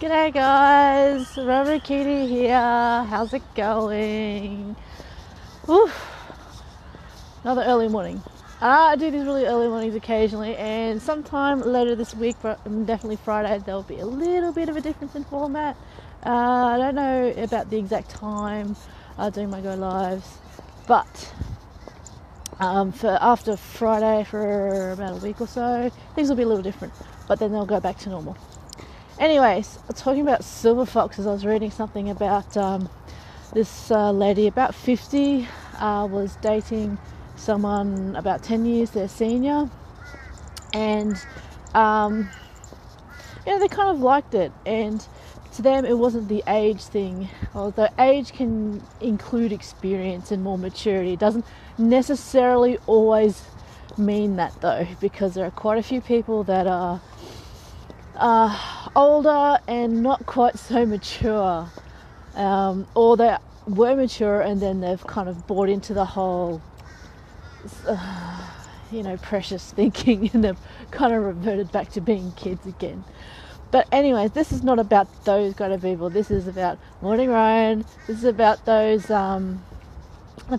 G'day guys, Rubber Kitty here. How's it going? Oof, another early morning. I do these really early mornings occasionally, and sometime later this week, definitely Friday, there'll be a little bit of a difference in format. I don't know about the exact time doing my go lives, but for after Friday for about a week or so, things will be a little different, but then they'll go back to normal. Anyways, talking about Silverfoxes, I was reading something about this lady about 50 was dating someone about 10 years their senior, and they kind of liked it, and to them it wasn't the age thing, although age can include experience and more maturity. It doesn't necessarily always mean that though, because there are quite a few people that are older and not quite so mature, or they were mature and then they've kind of bought into the whole precious thinking, and they've kind of reverted back to being kids again. But anyways, this is not about those kind of people. This is about Morning Ryan. This is about those the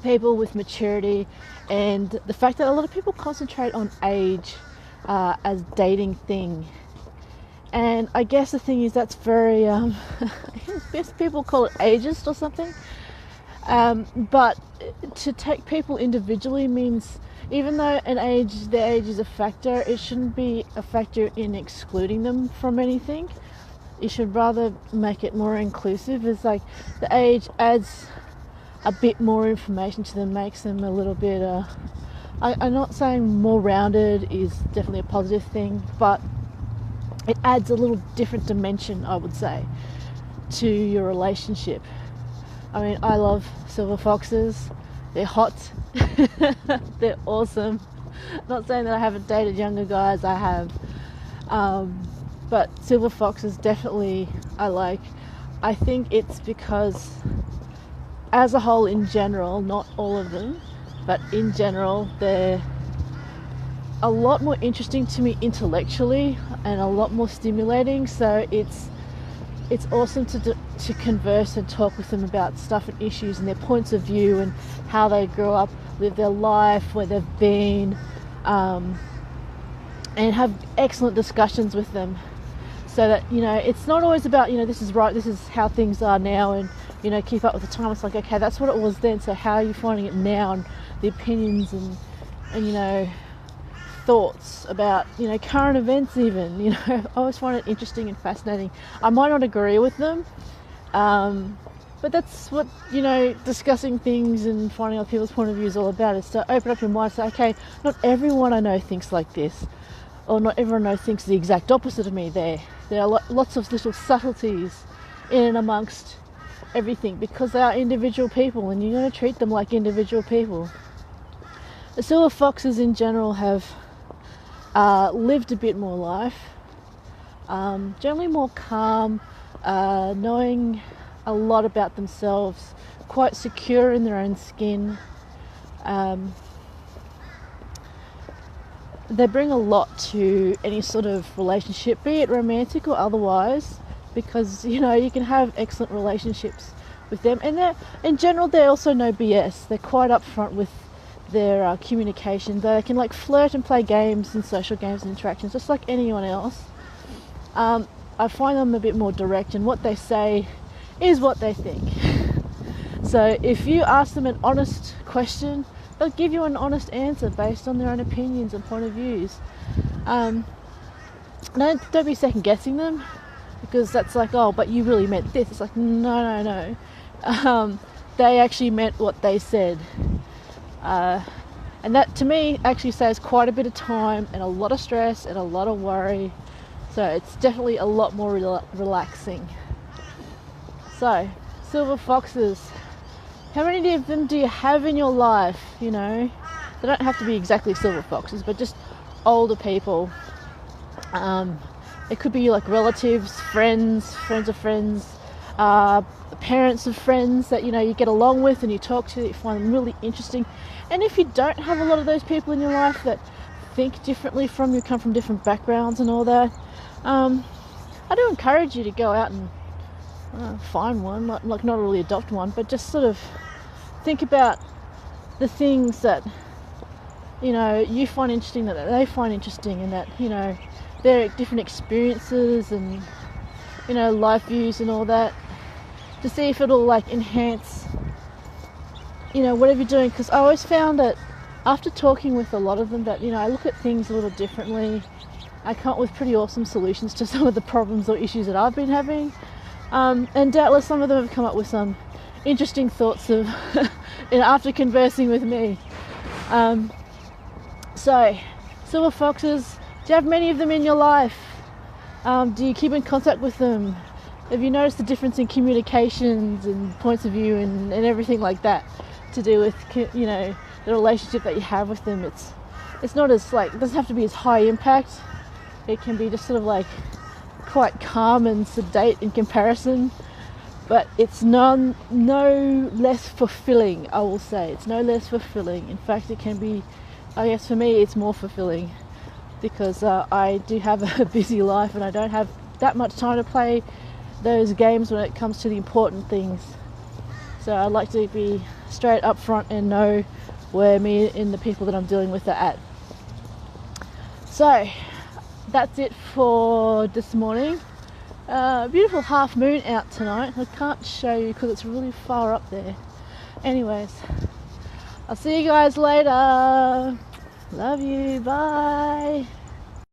people with maturity, and the fact that a lot of people concentrate on age as dating thing. And I guess the thing is that's very, I guess people call it ageist or something. But to take people individually means, even though the age is a factor, it shouldn't be a factor in excluding them from anything. You should rather make it more inclusive. It's like the age adds a bit more information to them, makes them a little bit, I'm not saying more rounded is definitely a positive thing, but it adds a little different dimension, I would say, to your relationship. I mean, I love Silverfoxes. They're hot. They're awesome. Not saying that I haven't dated younger guys, I have. But Silverfoxes definitely I like. I think it's because, as a whole in general, not all of them, but in general, they're a lot more interesting to me intellectually and a lot more stimulating. So it's awesome to converse and talk with them about stuff and issues and their points of view and how they grew up, live their life, where they've been, and have excellent discussions with them, so that it's not always about this is right, this is how things are now, and keep up with the time. It's like, okay, that's what it was then, so how are you finding it now, and the opinions and thoughts about current events even. I always find it interesting and fascinating. I might not agree with them, but that's what discussing things and finding out people's point of view is all about, is to open up your mind and say, okay, not everyone I know thinks like this, or not everyone I know thinks the exact opposite of me. There are lots of little subtleties in and amongst everything, because they are individual people and you're going to treat them like individual people. The Silverfoxes in general have lived a bit more life, generally more calm, knowing a lot about themselves, quite secure in their own skin. They bring a lot to any sort of relationship, be it romantic or otherwise, because you can have excellent relationships with them, and in general they're also no BS. They're quite upfront with their communication. They can flirt and play games and social games and interactions just like anyone else. I find them a bit more direct, and what they say is what they think. So if you ask them an honest question, they'll give you an honest answer based on their own opinions and point of views. Don't be second guessing them, because that's like, oh, but you really meant this. It's like, no. They actually meant what they said. And that to me actually saves quite a bit of time and a lot of stress and a lot of worry. So it's definitely a lot more relaxing. So, Silverfoxes, how many of them do you have in your life? They don't have to be exactly Silverfoxes, but just older people. It could be like relatives, friends of friends, parents of friends that you get along with and you talk to, that you find them really interesting. And if you don't have a lot of those people in your life that think differently from you, come from different backgrounds and all that, I do encourage you to go out and find one, like not really adopt one, but just sort of think about the things that, you know, you find interesting, that they find interesting, and that, you know, their different experiences and, you know, life views and all that, to see if it'll like enhance, you know, whatever you're doing. Because I always found that after talking with a lot of them, that, you know, I look at things a little differently. I come up with pretty awesome solutions to some of the problems or issues that I've been having, and doubtless some of them have come up with some interesting thoughts of after conversing with me. So, silver foxes, do you have many of them in your life? Do you keep in contact with them? Have you noticed the difference in communications and points of view and everything like that to do with, you know, the relationship that you have with them? It's not as like, it doesn't have to be as high impact. It can be just sort of like quite calm and sedate in comparison, but it's no less fulfilling, I will say. It's no less fulfilling. In fact, it can be, I guess for me, it's more fulfilling, because I do have a busy life and I don't have that much time to play those games when it comes to the important things. So I like to be straight up front and know where me and the people that I'm dealing with are at. So that's it for this morning. Beautiful half moon out tonight. I can't show you because it's really far up there. Anyways, I'll see you guys later. Love you. Bye.